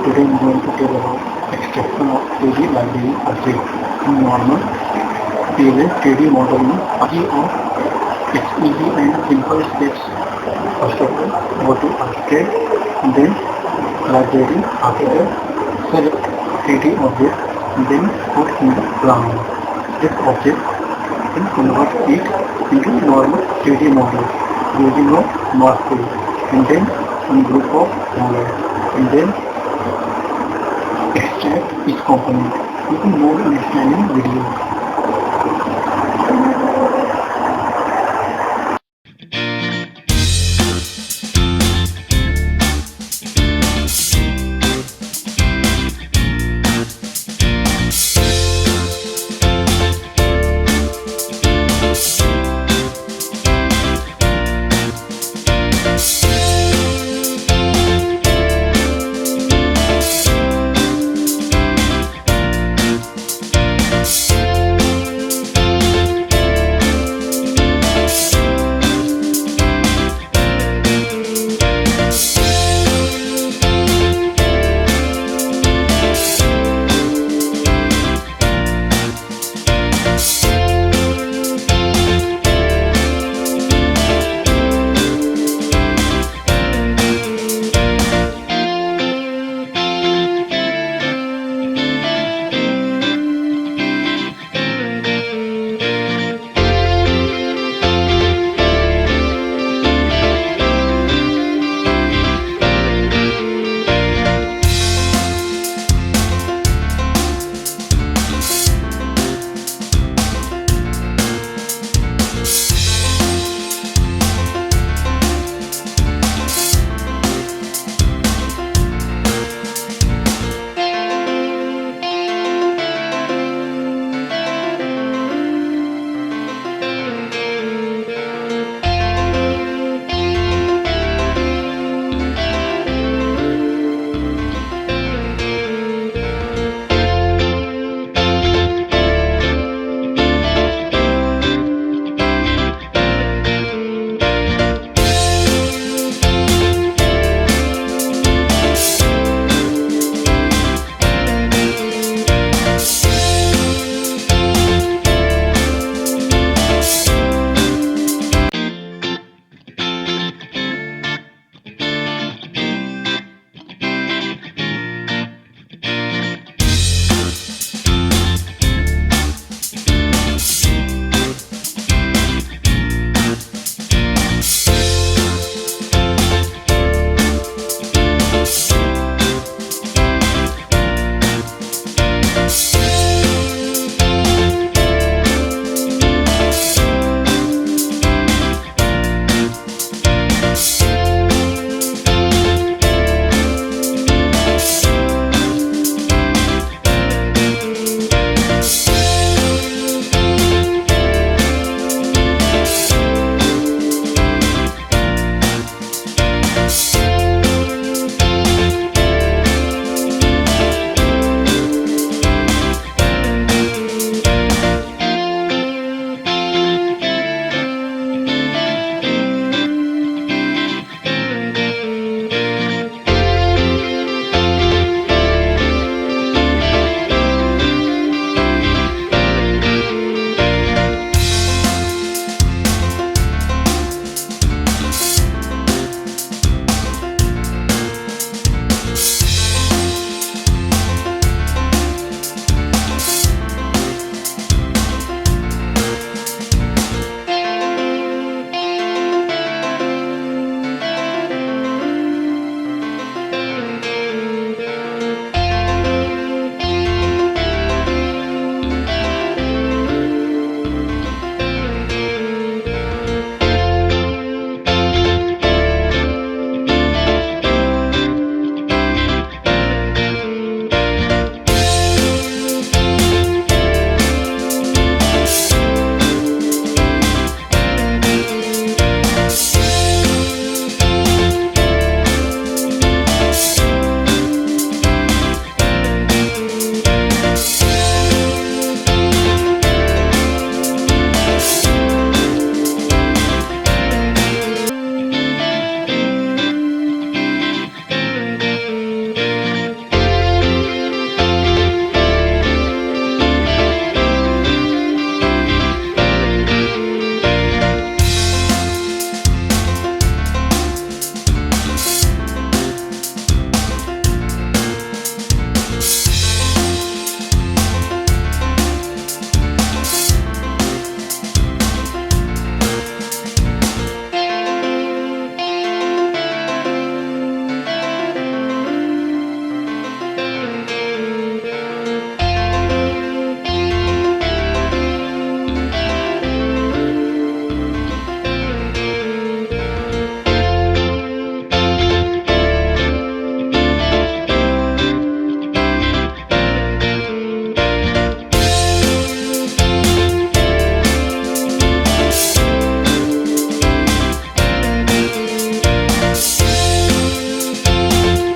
Today I'm going to tell about extraction of 3D library object in normal Pln 3D modeling. Its easy and simple steps. First of all, go to Archicad, then library, after that select 3D object, then put in the plan. This object will convert it into normal 3D model using a morph tool, and then ungroup of model, and then extract each component. You can more understanding video.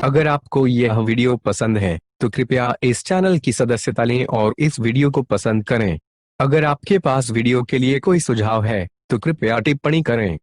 अगर आपको यह वीडियो पसंद है तो कृपया इस चैनल की सदस्यता लें और इस वीडियो को पसंद करें। अगर आपके पास वीडियो के लिए कोई सुझाव है तो कृपया टिप्पणी करें।